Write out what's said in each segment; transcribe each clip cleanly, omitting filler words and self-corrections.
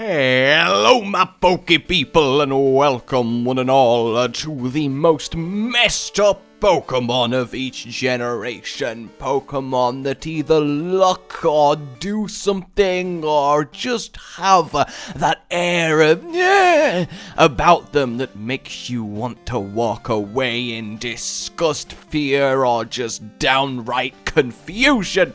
Hello my Poke people, and welcome one and all to the most messed up Pokemon of each generation. Pokemon that either luck or do something or just have that air of about them that makes you want to walk away in disgust, fear, or just downright confusion.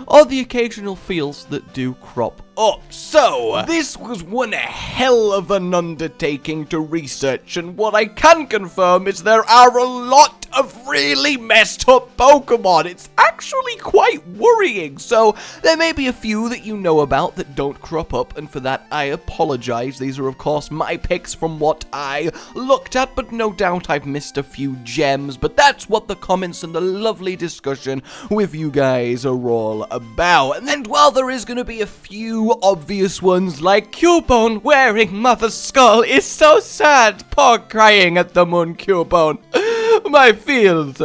Or the occasional feels that do crop up. So, this was one hell of an undertaking to research, and what I can confirm is there are a lot of really messed up Pokemon. It's actually quite worrying, so there may be a few that you know about that don't crop up, and for that I apologize. These are of course my picks from what I looked at, but no doubt I've missed a few gems, but that's what the comments and the lovely discussion with you guys are all about. And then while there is going to be a few obvious ones like Cubone wearing Mother's skull is so sad, poor crying at the moon Cubone, my feels.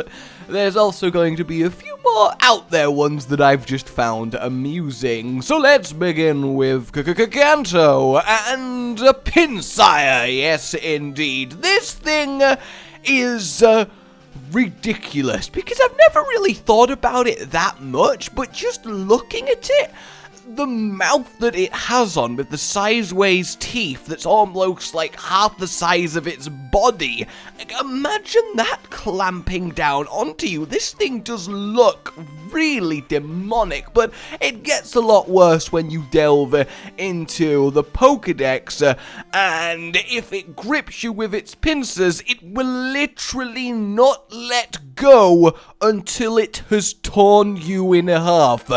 There's also going to be a few more out there ones that I've just found amusing. So let's begin with Kanto and Pincer. Yes, indeed. This thing is ridiculous because I've never really thought about it that much, but just looking at it, the mouth that it has on with the sideways teeth that's almost like half the size of its body. Imagine that clamping down onto you. This thing does look really demonic, but it gets a lot worse when you delve into the Pokedex, and if it grips you with its pincers, it will literally not let go until it has torn you in half.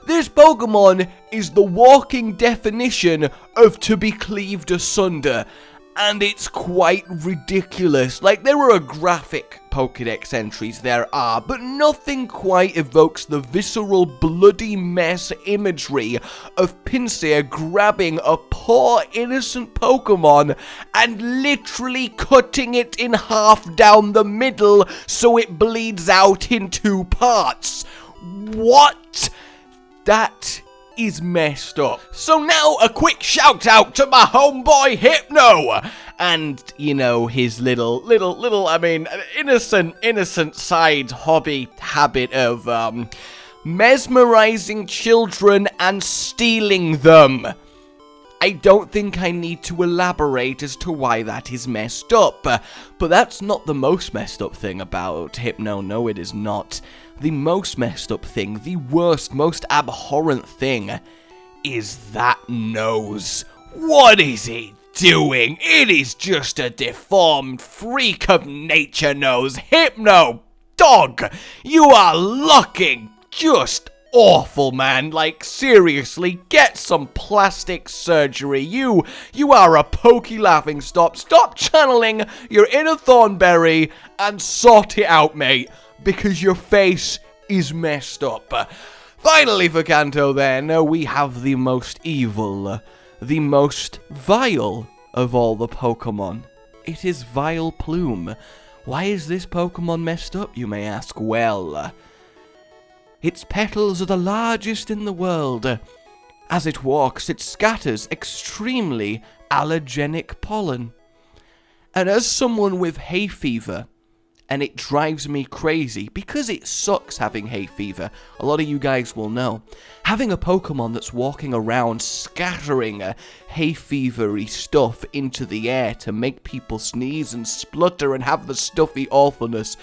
This Pokemon is the walking definition of to be cleaved asunder, and it's quite ridiculous. Like, there are graphic Pokedex entries, there are, but nothing quite evokes the visceral bloody mess imagery of Pincer grabbing a poor innocent Pokemon and literally cutting it in half down the middle so it bleeds out in two parts. What? That is messed up. So now a quick shout out to my homeboy Hypno and, you know, his little, innocent side hobby habit of mesmerizing children and stealing them. I don't think I need to elaborate as to why that is messed up, but that's not the most messed up thing about Hypno. No, it is not. The most messed up thing, the worst, most abhorrent thing, is that nose. What is it doing? It is just a deformed freak of nature nose. Hypno, dog, you are looking just awful, man. Like, seriously, get some plastic surgery. You are a pokey laughing stock. Stop channeling your inner Thornberry and sort it out, mate, because your face is messed up. Finally for Kanto then, we have the most evil, the most vile of all the Pokemon. It is Vileplume. Why is this Pokemon messed up, you may ask? Well, its petals are the largest in the world. As it walks, it scatters extremely allergenic pollen. And as someone with hay fever, and it drives me crazy because it sucks having hay fever, a lot of you guys will know, having a Pokemon that's walking around scattering hay fevery stuff into the air to make people sneeze and splutter and have the stuffy awfulness,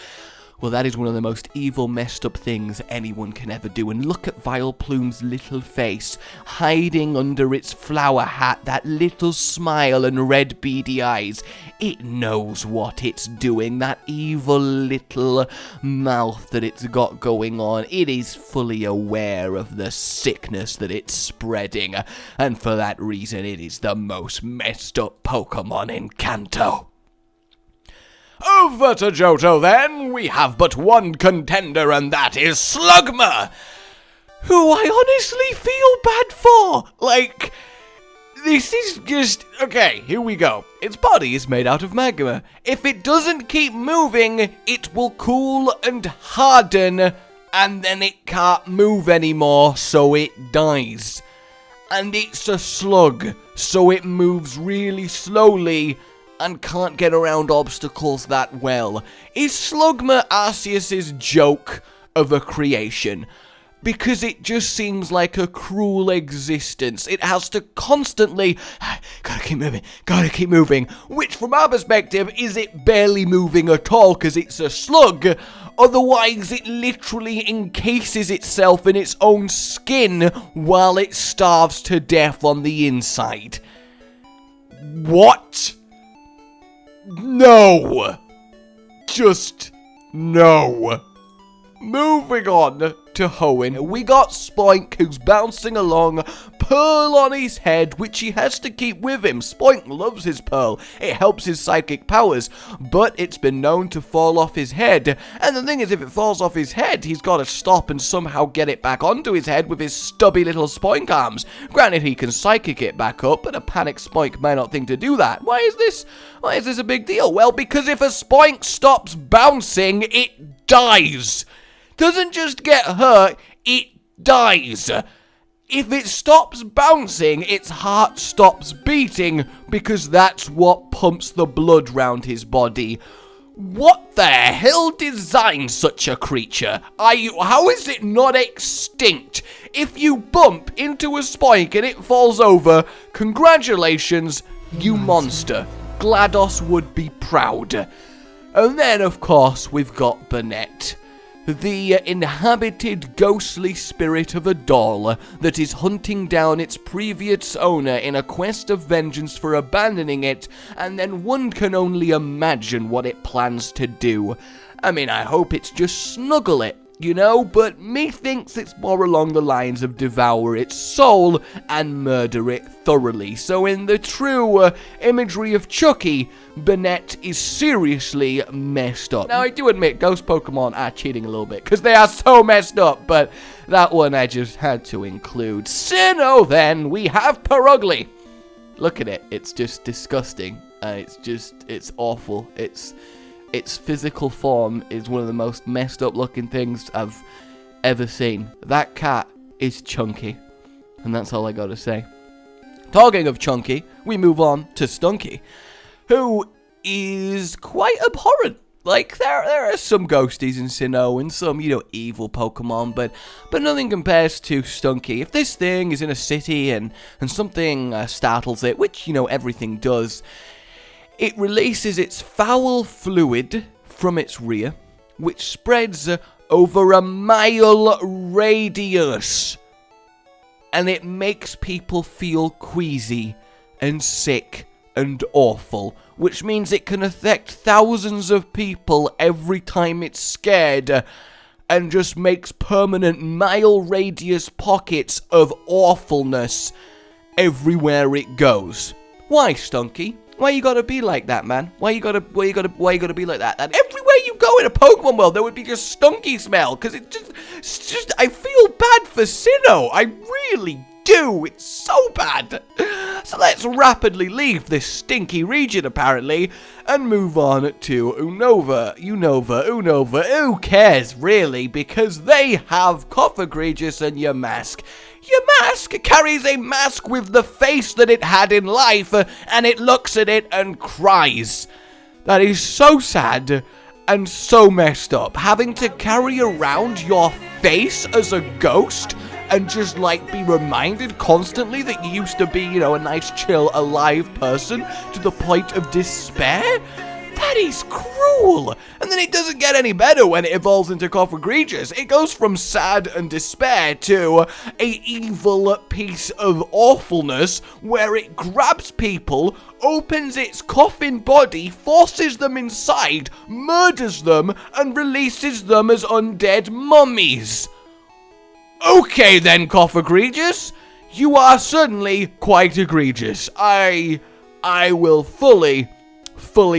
well, that is one of the most evil, messed up things anyone can ever do. And look at Vileplume's little face, hiding under its flower hat, that little smile and red beady eyes. It knows what it's doing, that evil little mouth that it's got going on. It is fully aware of the sickness that it's spreading, and for that reason, it is the most messed up Pokemon in Kanto. Over to Johto then, we have but one contender, and that is Slugma, who I honestly feel bad for. Like, this is just, okay, here we go. Its body is made out of magma. If it doesn't keep moving, it will cool and harden, and then it can't move anymore, so it dies. And it's a slug, so it moves really slowly and can't get around obstacles that well. Is Slugma Arceus's joke of a creation? Because it just seems like a cruel existence. It has to constantly, gotta keep moving, which from our perspective is it barely moving at all because it's a slug. Otherwise it literally encases itself in its own skin while it starves to death on the inside. What? No. Just no. Moving on to Hoenn, we got Spoink, who's bouncing along, Pearl on his head, which he has to keep with him. Spoink loves his Pearl. It helps his psychic powers, but it's been known to fall off his head. And the thing is, if it falls off his head, he's got to stop and somehow get it back onto his head with his stubby little Spoink arms. Granted, he can psychic it back up, but a panicked Spoink might not think to do that. Why is this a big deal? Well, because if a Spoink stops bouncing, it dies. Doesn't just get hurt, it dies. If it stops bouncing, its heart stops beating, because that's what pumps the blood round his body. What the hell designed such a creature? How is it not extinct? If you bump into a Spoink and it falls over, congratulations, you monster. GLaDOS would be proud. And then, of course, we've got Burnett, the inhabited ghostly spirit of a doll that is hunting down its previous owner in a quest of vengeance for abandoning it, and then one can only imagine what it plans to do. I mean, I hope it's just snuggle it, you know, but me thinks it's more along the lines of devour its soul and murder it thoroughly. So in the true imagery of Chucky, Burnett is seriously messed up. Now, I do admit ghost Pokemon are cheating a little bit, because they are so messed up, but that one I just had to include. Sinnoh, then, we have Perugly. Look at it, it's just disgusting. It's awful. Its physical form is one of the most messed up looking things I've ever seen. That cat is chunky. And that's all I gotta say. Talking of chunky, we move on to Stanky, who is quite abhorrent. Like, there are some ghosties in Sinnoh and some, you know, evil Pokemon, but nothing compares to Stanky. If this thing is in a city and something startles it, which, you know, everything does, it releases its foul fluid from its rear, which spreads over a mile radius. And it makes people feel queasy and sick and awful, which means it can affect thousands of people every time it's scared, and just makes permanent mile radius pockets of awfulness everywhere it goes. Why, Stanky? Why you gotta be like that, man? Why you gotta be like that? And everywhere you go in a Pokemon world, there would be just Stanky smell, because it's just, I feel bad for Sinnoh. I really do. It's so bad. So let's rapidly leave this stinky region, apparently, and move on to Unova. Who cares, really? Because they have Cofagrigus and Yamask. Yamask carries a mask with the face that it had in life, and it looks at it and cries. That is so sad and so messed up. Having to carry around your face as a ghost and just, like, be reminded constantly that you used to be, you know, a nice, chill, alive person to the point of despair? That is cruel. And then it doesn't get any better when it evolves into Cofagrigus. It goes from sad and despair to a evil piece of awfulness where it grabs people, opens its coffin body, forces them inside, murders them, and releases them as undead mummies. Okay then, Cofagrigus, you are certainly quite egregious. I will fully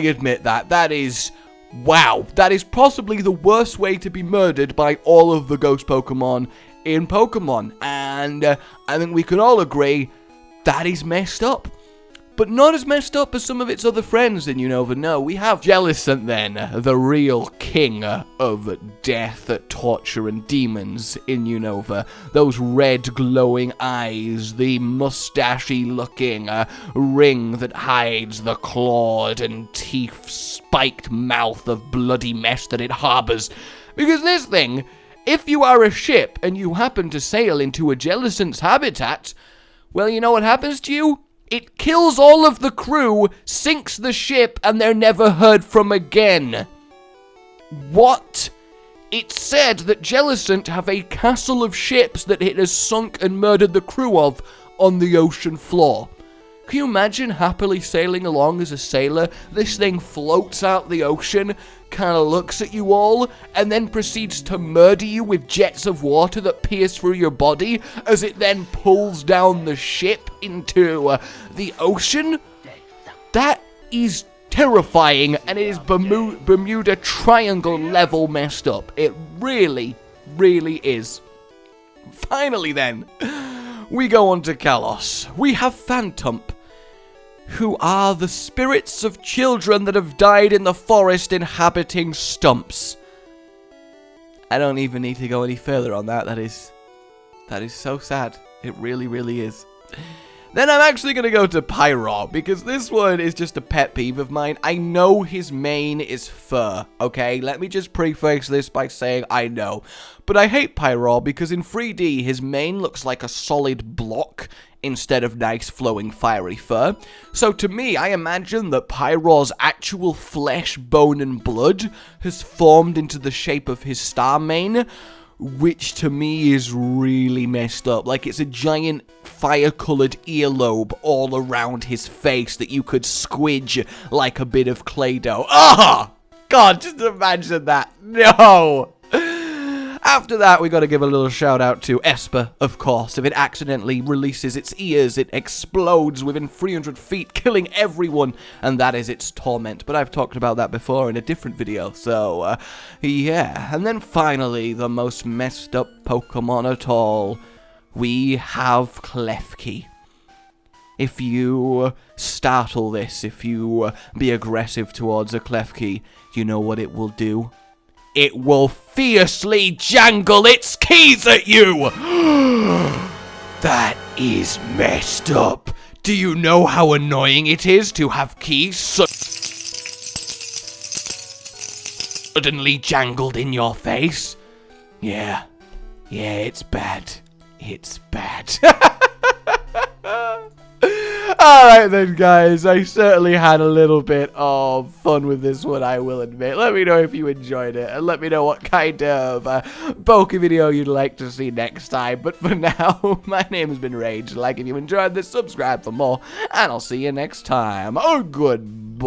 admit that. That is, wow, that is possibly the worst way to be murdered by all of the ghost Pokemon in Pokemon. And I think we can all agree that is messed up. but not as messed up as some of its other friends in Unova. No, we have Jellicent then, the real king of death, torture, and demons in Unova. Those red glowing eyes, the mustachy looking ring that hides the clawed and teeth-spiked mouth of bloody mess that it harbors. Because this thing, if you are a ship and you happen to sail into a Jellicent's habitat, well, you know what happens to you? It kills all of the crew, sinks the ship, and they're never heard from again. What? It's said that Jellicent have a castle of ships that it has sunk and murdered the crew of on the ocean floor. Can you imagine happily sailing along as a sailor? This thing floats out the ocean, kind of looks at you all, and then proceeds to murder you with jets of water that pierce through your body as it then pulls down the ship into the ocean? That is terrifying, and it is Bermuda Triangle level messed up. It really, really is. Finally then, we go on to Calais. We have Phantom, who are the spirits of children that have died in the forest inhabiting stumps. I don't even need to go any further on that. That is so sad. It really, really is. Then I'm actually going to go to Pyro, because this one is just a pet peeve of mine. I know his main is fur, okay? Let me just preface this by saying I know. But I hate Pyro because in 3D, his mane looks like a solid block instead of nice flowing fiery fur. So to me, I imagine that Pyro's actual flesh, bone, and blood has formed into the shape of his star mane, which to me is really messed up. Like, it's a giant fire-colored earlobe all around his face that you could squidge like a bit of Play-Doh. Ah! God, just imagine that. No! After that, we gotta give a little shout out to Esper, of course. If it accidentally releases its ears, it explodes within 300 feet, killing everyone, and that is its torment. But I've talked about that before in a different video, so, yeah. And then finally, the most messed up Pokemon at all, we have Klefki. If you startle this, if you be aggressive towards a Klefki, you know what it will do? It will fiercely jangle its keys at you! That is messed up. Do you know how annoying it is to have keys suddenly jangled in your face? Yeah, it's bad. It's bad. Alright then, guys, I certainly had a little bit of fun with this one, I will admit. Let me know if you enjoyed it, and let me know what kind of Poke video you'd like to see next time. But for now, my name has been Rage. Like if you enjoyed this, subscribe for more, and I'll see you next time. Oh, goodbye.